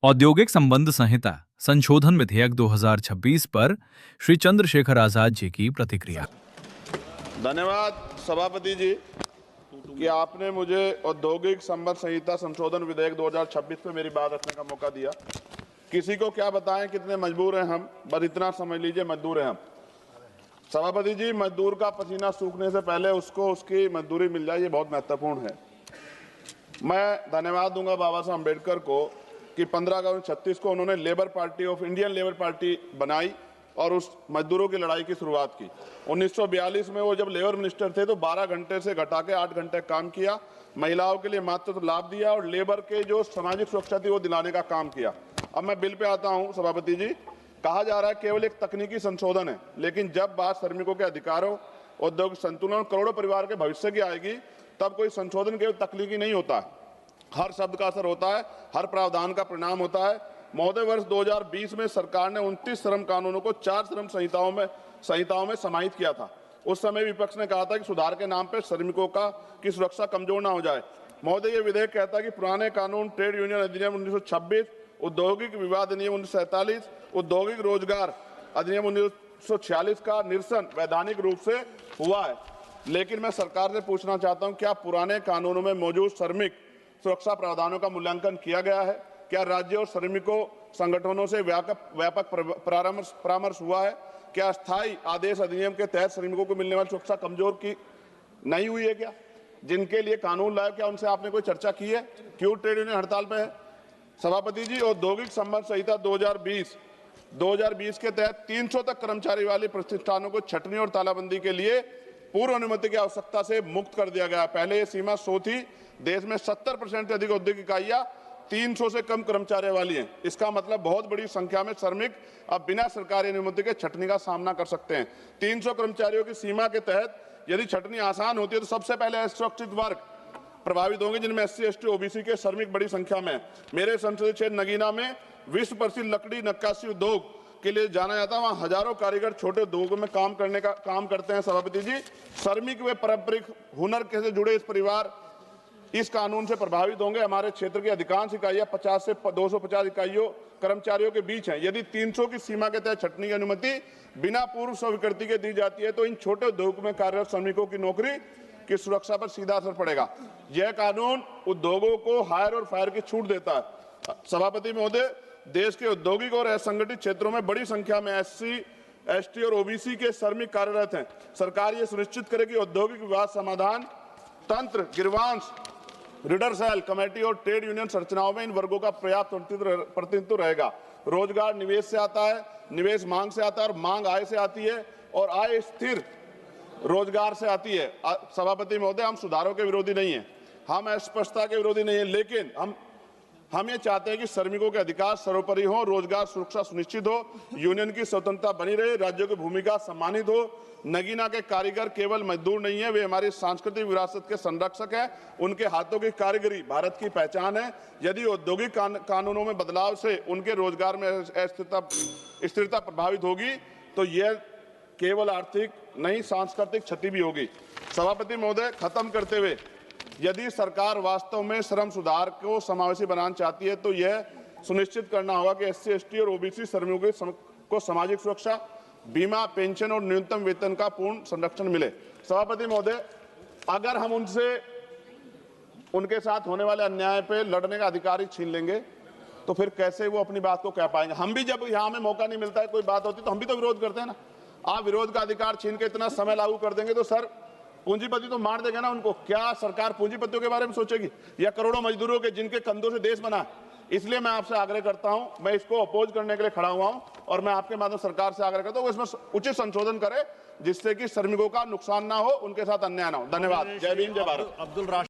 औद्योगिक संबंध संहिता संशोधन विधेयक 2026 पर श्री चंद्रशेखर आजाद जी की प्रतिक्रिया। धन्यवाद सभापति जी कि आपने मुझे औद्योगिक संबंध संहिता संशोधन विधेयक 2026 पे मेरी बात रखने का मौका दिया। किसी को क्या बताएं कितने मजबूर हैं हम, बस इतना समझ लीजिए मजदूर हैं हम। सभापति जी, मजदूर का पसीना सूखने से पहले उसको उसकी मजदूरी मिल जाए, ये बहुत महत्वपूर्ण है। मैं धन्यवाद दूंगा बाबा साहब अम्बेडकर को कि 15 अगस्त 36 को उन्होंने labour party of Indian labour party बनाई और उस मजदूरों की लड़ाई की शुरुआत की। 1942 में वो जब लेबर मिनिस्टर थे तो 12 घंटे से घटा के 8 घंटे काम किया, महिलाओं के लिए मातृत्व लाभ दिया और लेबर के जो सामाजिक सुरक्षा थी वो दिलाने का काम किया। अब मैं बिल पे आता हूँ सभापति जी। कहा जा रहा है केवल एक तकनीकी संशोधन है, लेकिन जब बात श्रमिकों के अधिकारों, औद्योगिक संतुलन, करोड़ों परिवार के भविष्य की आएगी, तब कोई संशोधन केवल तकनीकी नहीं होता है, हर शब्द का असर होता है, हर प्रावधान का परिणाम होता है। महोदय, वर्ष 2020 में सरकार ने 29 श्रम कानूनों को 4 श्रम संहिताओं में समाहित किया था। उस समय विपक्ष ने कहा था कि सुधार के नाम पर श्रमिकों की सुरक्षा कमजोर ना हो जाए। महोदय, ये विधेयक कहता है कि पुराने कानून ट्रेड यूनियन अधिनियम 1926, औद्योगिक विवाद अधिनियम 1947, औद्योगिक रोजगार अधिनियम 1946 का निरसन वैधानिक रूप से हुआ है। लेकिन मैं सरकार से पूछना चाहता हूं, क्या पुराने कानूनों में मौजूद श्रमिक सुरक्षा प्रावधानों का मूल्यांकन किया गया है? क्या राज्य और श्रमिकों संगठनों से व्यापक परामर्श हुआ है? क्या अस्थायी आदेश अधिनियम के तहत श्रमिकों को मिलने वाली सुरक्षा कमजोर की नहीं हुई है? क्या जिनके लिए कानून लाया, क्या उनसे आपने कोई चर्चा की है? क्यों ट्रेड यूनियन हड़ताल पे है? सभापति जी, औद्योगिक संबंध संहिता 2020 के तहत 300 तक कर्मचारी वाले प्रतिष्ठानों को छटनी और तालाबंदी के लिए पूर्व अनुमति की आवश्यकता से मुक्त कर दिया गया। पहले ये सीमा 100 थी। देश में 70% से अधिक औद्योगिक इकाइयां 300 से कम कर्मचारियों वाली हैं। इसका मतलब बहुत बड़ी संख्या में श्रमिक अब बिना सरकारी अनुमति के छटनी का सामना कर सकते हैं। 300 कर्मचारियों की सीमा के तहत यदि छटनी आसान होती है तो सबसे पहले असुरक्षित वर्ग प्रभावित होंगे, जिनमें SC, ST, OBC के श्रमिक बड़ी संख्या में। मेरे संसदीय क्षेत्र नगीना में विश्व प्रसिद्ध लकड़ी नक्काशी उद्योग के लिए जाना जाता है। वहाँ हजारों कारीगर छोटे उद्योगों में काम करते हैं। सभापति जी, श्रमिक व पारंपरिक हुनर से जुड़े इस परिवार इस कानून से प्रभावित होंगे। हमारे क्षेत्र की अधिकांश इकाइयां 50 से 250 इकाइयों कर्मचारियों के बीच हैं। यदि 300 की सीमा के तहत छटनी की अनुमति बिना पूर्व स्वीकृति के दी जाती है तो इन छोटे उद्योगों में कार्यरत श्रमिकों की नौकरी की सुरक्षा पर सीधा असर पड़ेगा। यह कानून उद्योगों को हायर और फायर की छूट देता है। सभापति महोदय, देश के औद्योगिक और असंगठित क्षेत्रों में बड़ी संख्या में SC, ST और OBC के श्रमिक कार्यरत हैं। सरकार ये सुनिश्चित करे कि औद्योगिक विवाद समाधान तंत्र, गिरवांश, रीडर सेल, कमेटी और ट्रेड यूनियन संरचनाओं में इन वर्गों का पर्याप्त प्रतिनिधित्व रहेगा। रोजगार निवेश से आता है, निवेश मांग से आता है और मांग आय से आती है और आय स्थिर रोजगार से आती है। सभापति महोदय, हम सुधारों के विरोधी नहीं हैं, हम अस्पष्टता के विरोधी नहीं है, लेकिन हम ये चाहते हैं कि श्रमिकों के अधिकार सर्वोपरि हो, रोजगार सुरक्षा सुनिश्चित हो, यूनियन की स्वतंत्रता बनी रहे, राज्यों की भूमिका सम्मानित हो। नगीना के कारीगर केवल मजदूर नहीं है, वे हमारी सांस्कृतिक विरासत के संरक्षक हैं। उनके हाथों की कारीगरी भारत की पहचान है। यदि औद्योगिक कानूनों में बदलाव से उनके रोजगार में स्थिरता प्रभावित होगी तो यह केवल आर्थिक नहीं, सांस्कृतिक क्षति भी होगी। सभापति महोदय, खत्म करते हुए, यदि सरकार वास्तव में श्रम सुधार को समावेशी बनाना चाहती है तो यह सुनिश्चित करना होगा कि SC, ST और OBC श्रमिकों को सामाजिक सुरक्षा, बीमा, पेंशन और न्यूनतम वेतन का पूर्ण संरक्षण मिले। सभापति महोदय, अगर हम उनके साथ होने वाले अन्याय पे लड़ने का अधिकार ही छीन लेंगे तो फिर कैसे वो अपनी बात को कह पाएंगे? हम भी जब यहाँ में मौका नहीं मिलता है, कोई बात होती तो हम भी तो विरोध करते हैं ना। आप विरोध का अधिकार छीन के इतना समय लागू कर देंगे तो सर पूंजीपति तो मार देगा ना उनको। क्या सरकार पूंजीपतियों के बारे में सोचेगी या करोड़ों मजदूरों के जिनके कंधों से देश बना? इसलिए मैं आपसे आग्रह करता हूं, मैं इसको अपोज करने के लिए खड़ा हुआ हूं और मैं आपके माध्यम सरकार से आग्रह करता हूं इसमें उचित संशोधन करे जिससे कि श्रमिकों का नुकसान ना हो, उनके साथ अन्याय ना हो। धन्यवाद। जय भीम, जय भारत।